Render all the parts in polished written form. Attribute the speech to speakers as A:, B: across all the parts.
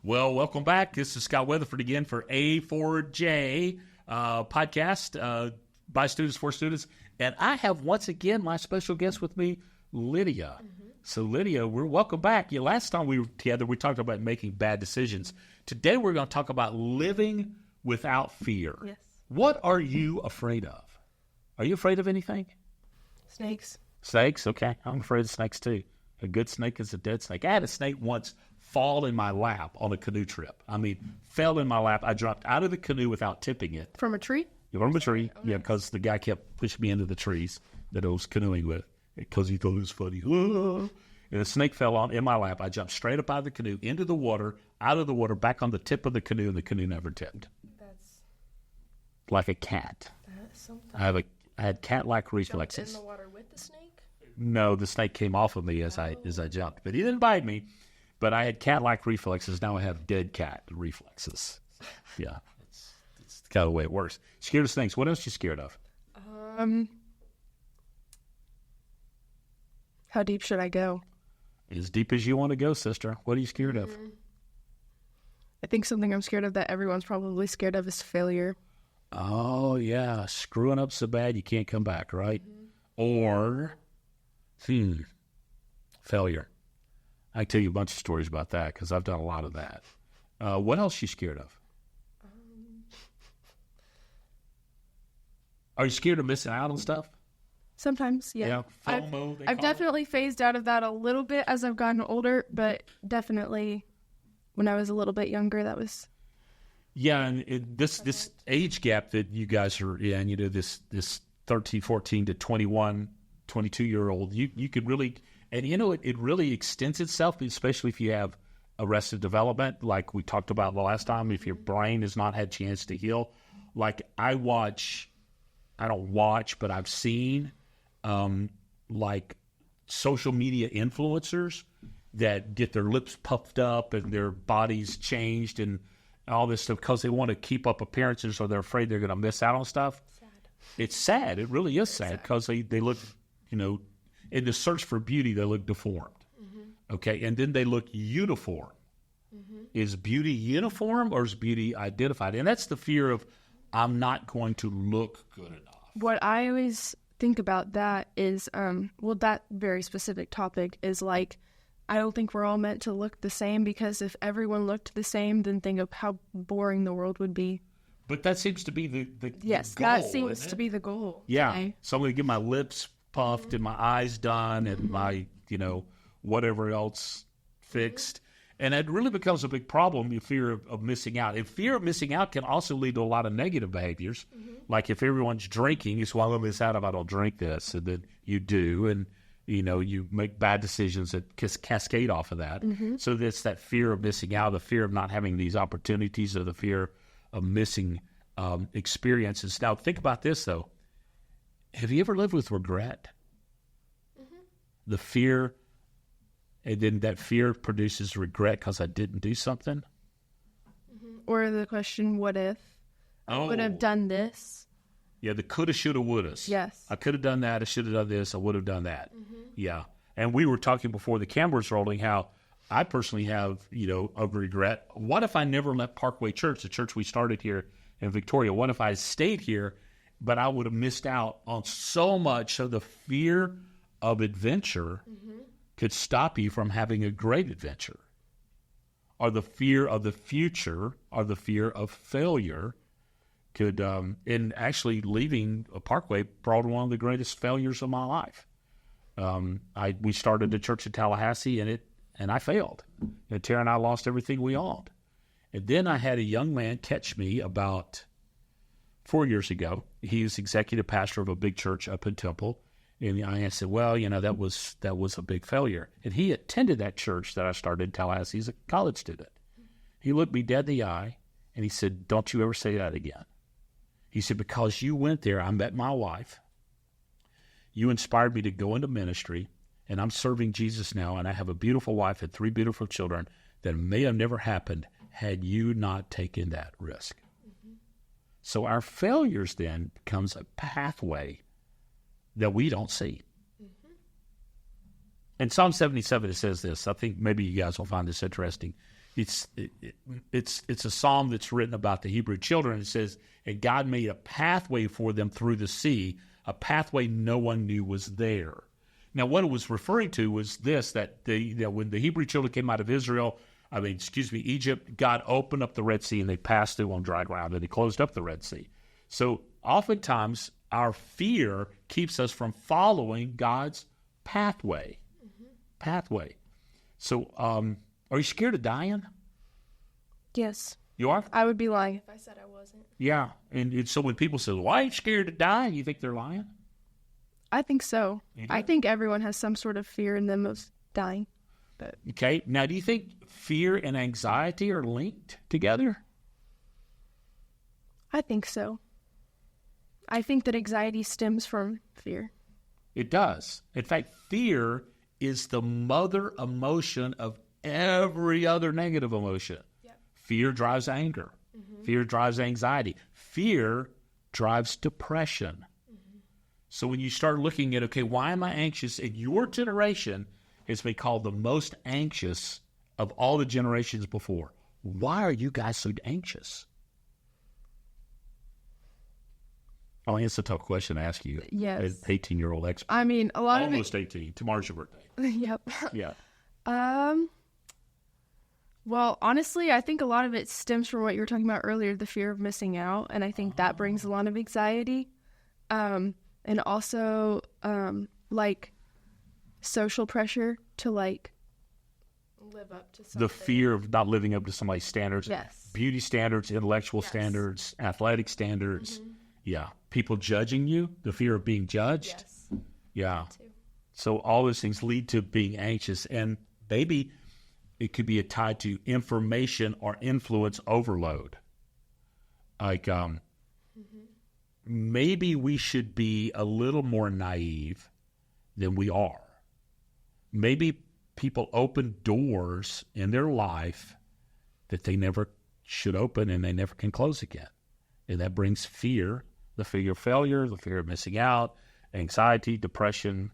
A: Well, welcome back. This is Scott Weatherford again for A4J podcast by students for students. And I have once again my special guest with me, Lydia. Mm-hmm. So, Lydia, we're welcome back. Last time we were together, we talked about making bad decisions. Today, we're going to talk about living without fear.
B: Yes.
A: What are you afraid of? Are you afraid of anything?
B: Snakes.
A: Snakes? Okay. I'm afraid of snakes, too. A good snake is a dead snake. I had a snake once fall in my lap on a canoe trip. I mean, fell in my lap. I dropped out of the canoe without tipping it.
B: From a tree?
A: From a tree, yeah, because the guy kept pushing me into the trees that I was canoeing with because he thought it was funny. And the snake fell in my lap. I jumped straight up out of the canoe, into the water, out of the water, back on the tip of the canoe, and the canoe never tipped.
B: That's
A: like a cat.
B: That's something.
A: I had cat-like reflexes.
B: Jumped in the water with the snake?
A: No, the snake came off of me as I jumped, but he didn't bite me. But I had cat-like reflexes. Now I have dead cat reflexes. Yeah, it's kind of the way it works. Scared of snakes. What else are you scared of?
B: How deep should I go?
A: As deep as you want to go, sister. What are you scared of?
B: I think something I'm scared of that everyone's probably scared of is failure.
A: Oh, yeah. Screwing up so bad you can't come back, right? Or, failure. I can tell you a bunch of stories about that because I've done a lot of that. What else are you scared of? Are you scared of missing out on stuff?
B: Sometimes, yeah.
A: FOMO,
B: I've definitely phased out of that a little bit as I've gotten older, but definitely when I was a little bit younger, that was...
A: Yeah, and this age gap that you guys are in, this 13, 14 to 21, 22-year-old, you could really... And, it really extends itself, especially if you have arrested development, like we talked about the last time, if your brain has not had a chance to heal. Like I don't watch, but I've seen like social media influencers that get their lips puffed up and their bodies changed and all this stuff because they want to keep up appearances or they're afraid they're going to miss out on stuff.
B: Sad.
A: It's sad. It really is sad because they look, in the search for beauty, they look deformed. Mm-hmm. Okay, and then they look uniform. Mm-hmm. Is beauty uniform or is beauty identified? And that's the fear of I'm not going to look good enough.
B: What I always think about that is, that very specific topic is like, I don't think we're all meant to look the same because if everyone looked the same, then think of how boring the world would be.
A: But that seems to be the
B: yes,
A: goal,
B: that seems to be the goal.
A: Yeah,
B: okay?
A: So I'm going to get my lips puffed and my eyes done and my, whatever else fixed. And it really becomes a big problem, the fear of missing out. And fear of missing out can also lead to a lot of negative behaviors. Mm-hmm. Like if everyone's drinking, it's well, I'm going to miss out if I don't drink this. And then you do. And, you make bad decisions that cascade off of that. Mm-hmm. So it's that fear of missing out, the fear of not having these opportunities, or the fear of missing experiences. Now, think about this, though. Have you ever lived with regret? Mm-hmm. The fear, and then that fear produces regret because I didn't do something?
B: Mm-hmm. Or the question, what if? I would have done this.
A: Yeah, the coulda, shoulda, wouldas.
B: Yes.
A: I could have done that. I should have done this. I would have done that.
B: Mm-hmm.
A: Yeah. And we were talking before the cameras rolling how I personally have, a regret. What if I never left Parkway Church, the church we started here in Victoria? What if I stayed here, but I would have missed out on so much? So the fear of adventure could stop you from having a great adventure. Or the fear of the future, or the fear of failure could, and actually leaving a Parkway brought one of the greatest failures of my life. We started a church in Tallahassee, and I failed. And Tara and I lost everything we owned. And then I had a young man catch me about 4 years ago. He was executive pastor of a big church up in Temple. And I said, well, that was a big failure. And he attended that church that I started in Tallahassee as a college student. He looked me dead in the eye, and he said, don't you ever say that again. He said, because you went there, I met my wife. You inspired me to go into ministry, and I'm serving Jesus now, and I have a beautiful wife and 3 beautiful children that may have never happened had you not taken that risk. Mm-hmm. So our failures then becomes a pathway that we don't see. In Psalm 77, it says this. I think maybe you guys will find this interesting. it's a psalm that's written about the Hebrew children. It says, and God made a pathway for them through the sea, a pathway no one knew was there. Now, what it was referring to was this, that when the Hebrew children came out of Egypt, God opened up the Red Sea and they passed through on dry ground, and he closed up the Red Sea. So oftentimes our fear keeps us from following God's pathway. Pathway. So are you scared of dying?
B: Yes.
A: You are?
B: I would be lying if I said I wasn't.
A: Yeah. And so when people say, well, I ain't scared to die, you think they're lying?
B: I think so. I think everyone has some sort of fear in them of dying. But
A: Okay. Now, do you think fear and anxiety are linked together?
B: I think so. I think that anxiety stems from fear.
A: It does. In fact, fear is the mother emotion of every other negative emotion.
B: Yep.
A: Fear drives anger. Fear drives anxiety. Fear drives depression. So when you start looking at, okay, why am I anxious? In your generation, it's been called the most anxious of all the generations before. Why are you guys so anxious? Oh, it's a tough question to ask you.
B: Yes.
A: An 18-year-old expert.
B: I mean, a lot
A: Almost 18. Tomorrow's your birthday.
B: Yep.
A: Yeah.
B: Well, honestly, I think a lot of it stems from what you were talking about earlier, the fear of missing out, and I think that brings a lot of anxiety. And also, like, social pressure to, like, live up to something.
A: The fear of not living up to somebody's standards.
B: Yes.
A: Beauty standards, intellectual standards, athletic standards. Yeah. People judging you, the fear of being judged.
B: Yes.
A: Yeah.
B: Too.
A: So all those things lead to being anxious. And maybe it could be tied to information or influence overload. Like, maybe we should be a little more naive than we are. Maybe people open doors in their life that they never should open and they never can close again. And that brings fear, the fear of failure, the fear of missing out, anxiety, depression,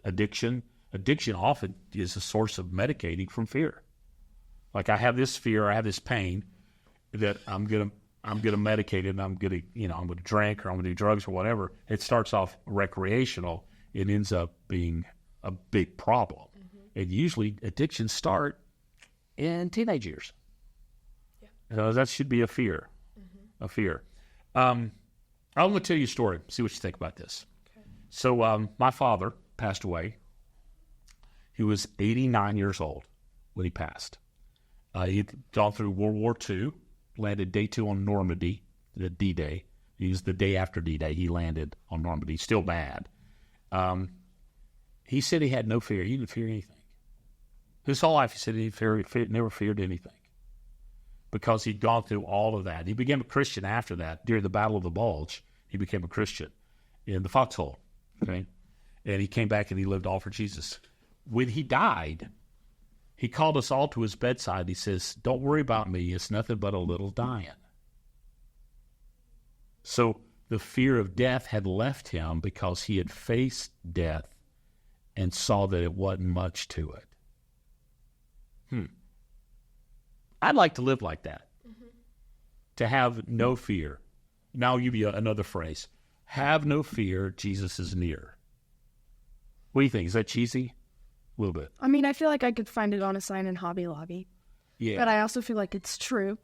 A: addiction. Addiction often is a source of medicating from fear. Like, I have this fear, I have this pain that I'm gonna medicate it, and I'm gonna drink or I'm gonna do drugs or whatever. It starts off recreational. It ends up being a big problem. And usually addictions start in teenage years. Yeah. That should be a fear. A fear. I'm going to tell you a story. See what you think about this. Okay. So my father passed away. He was 89 years old when he passed. He'd gone through World War II, landed day 2 on Normandy, the D-Day. He was the day after D-Day. He landed on Normandy, still bad. He said he had no fear. He didn't fear anything. His whole life, he said he never feared anything because he'd gone through all of that. He became a Christian after that. During the Battle of the Bulge, he became a Christian in the foxhole. Okay? And he came back and he lived all for Jesus. When he died, he called us all to his bedside. He says, "Don't worry about me. It's nothing but a little dying." So the fear of death had left him because he had faced death and saw that it wasn't much to it. I'd like to live like that. To have no fear. Now I'll give you another phrase. Have no fear, Jesus is near. What do you think? Is that cheesy? A little bit.
B: I mean, I feel like I could find it on a sign in Hobby Lobby.
A: Yeah.
B: But I also feel like it's true.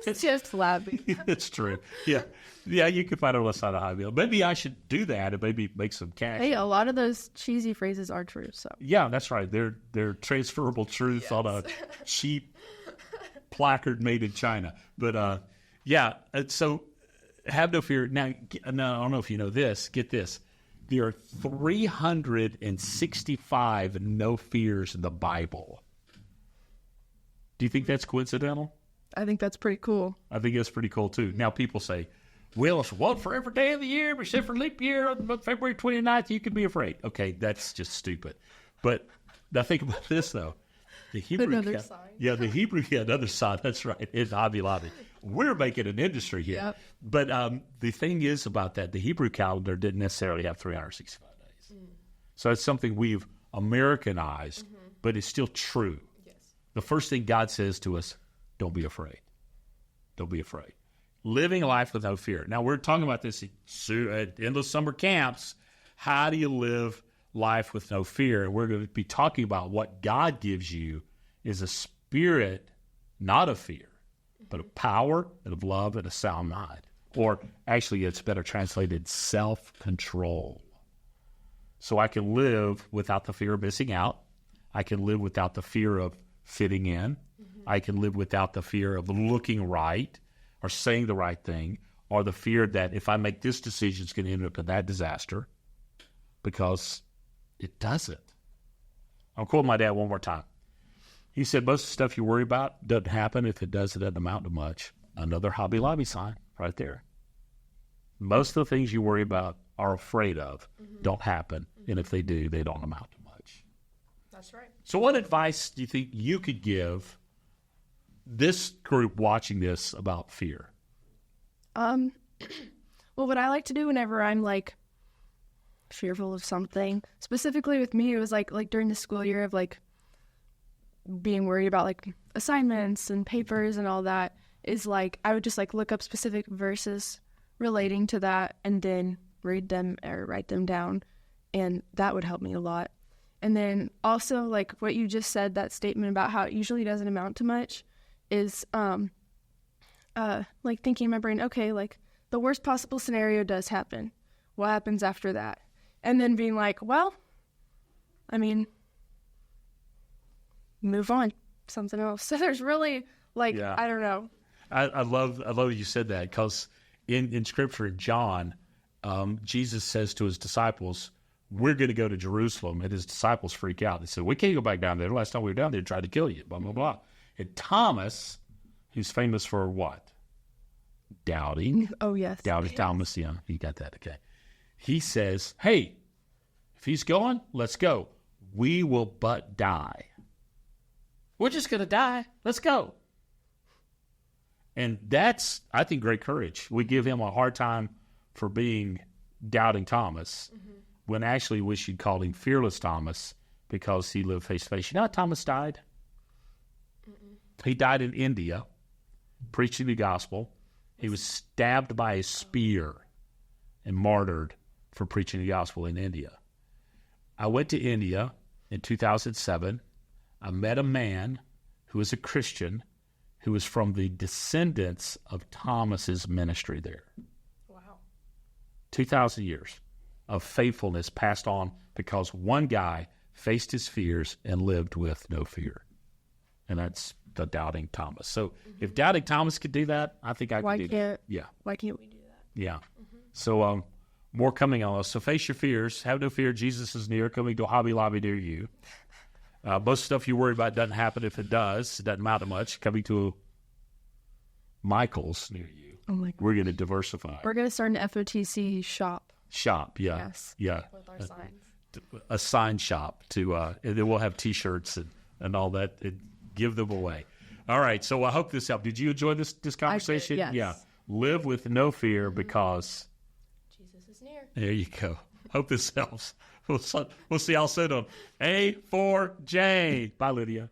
B: It's just laughing.
A: It's true. Yeah. Yeah, you could find it on the side of Hobby Lobby. Maybe I should do that and maybe make some cash.
B: Hey, a lot of those cheesy phrases are true. So
A: yeah, that's right. They're transferable truths on a cheap placard made in China. But so have no fear. Now, I don't know if you know this. Get this. There are 365 no fears in the Bible. Do you think that's coincidental?
B: I think that's pretty cool.
A: I think that's pretty cool, too. Now, people say, well, it's one for every day of the year, except for leap year on February 29th, you can be afraid. Okay, that's just stupid. But now think about this, though. The Hebrew
B: another sign.
A: Yeah, another sign. That's right. It's Hobby Lobby. We're making an industry here.
B: Yep.
A: But the thing is about that, the Hebrew calendar didn't necessarily have 365 days. So it's something we've Americanized, but it's still true.
B: Yes.
A: the first thing God says to us, don't be afraid. Don't be afraid. Living life with no fear. Now, we're talking about this at endless summer camps. How do you live life with no fear? And we're going to be talking about what God gives you is a spirit, not of fear, but of power and of love and a sound mind. Or actually, it's better translated, self-control. So I can live without the fear of missing out. I can live without the fear of fitting in. I can live without the fear of looking right or saying the right thing, or the fear that if I make this decision, it's going to end up in that disaster, because it doesn't. I'll quote my dad one more time. He said, most of the stuff you worry about doesn't happen. If it does, it doesn't amount to much. Another Hobby Lobby sign right there. Most of the things you worry about, are afraid of, don't happen. And if they do, they don't amount to much.
B: That's right.
A: So what advice do you think you could give this group watching this about fear?
B: Well, what I like to do whenever I'm like fearful of something, specifically with me, it was like during the school year of like being worried about like assignments and papers and all that, is like I would just like look up specific verses relating to that and then read them or write them down, and that would help me a lot. And then also like what you just said, that statement about how it usually doesn't amount to much, is like thinking in my brain, okay, like the worst possible scenario does happen. What happens after that? And then being like, well, I mean, move on, something else. So there's really like, I don't know.
A: I love you said that, because in Scripture, in John, Jesus says to his disciples, we're going to go to Jerusalem, and his disciples freak out. They said, we can't go back down there. The last time we were down there, they tried to kill you, blah, blah, blah. And Thomas, who's famous for what? Doubting.
B: Oh, yes.
A: Doubting.
B: Yes.
A: Thomas, yeah, you got that, okay. He says, hey, if he's going, let's go. We will but die. We're just going to die. Let's go. And that's, I think, great courage. We give him a hard time for being doubting Thomas, when actually we should call him fearless Thomas, because he lived face to face. You know how Thomas died? He died in India, preaching the gospel. He was stabbed by a spear and martyred for preaching the gospel in India. I went to India in 2007. I met a man who was a Christian, who was from the descendants of Thomas's ministry there.
B: Wow.
A: 2,000 years of faithfulness passed on because one guy faced his fears and lived with no fear. And that's the doubting Thomas. So if doubting Thomas could do that, I think I could do that. Yeah.
B: Why can't we do that?
A: Yeah. So more coming on us. So face your fears. Have no fear. Jesus is near, coming to a Hobby Lobby near you. Most stuff you worry about doesn't happen. If it does, it doesn't matter much. Coming to Michael's near you.
B: Oh my God.
A: We're going to diversify.
B: We're going to start an FOTC shop.
A: Shop, yeah.
B: Yes.
A: Yeah.
B: With our signs.
A: A sign shop to, and then we'll have T-shirts and all that, and give them away. All right. So I hope this helped. Did you enjoy this conversation?
B: I did, yes.
A: Yeah. Live with no fear because
B: Jesus is near.
A: There you go. Hope this helps. We'll see y'all soon on A4J. Bye, Lydia.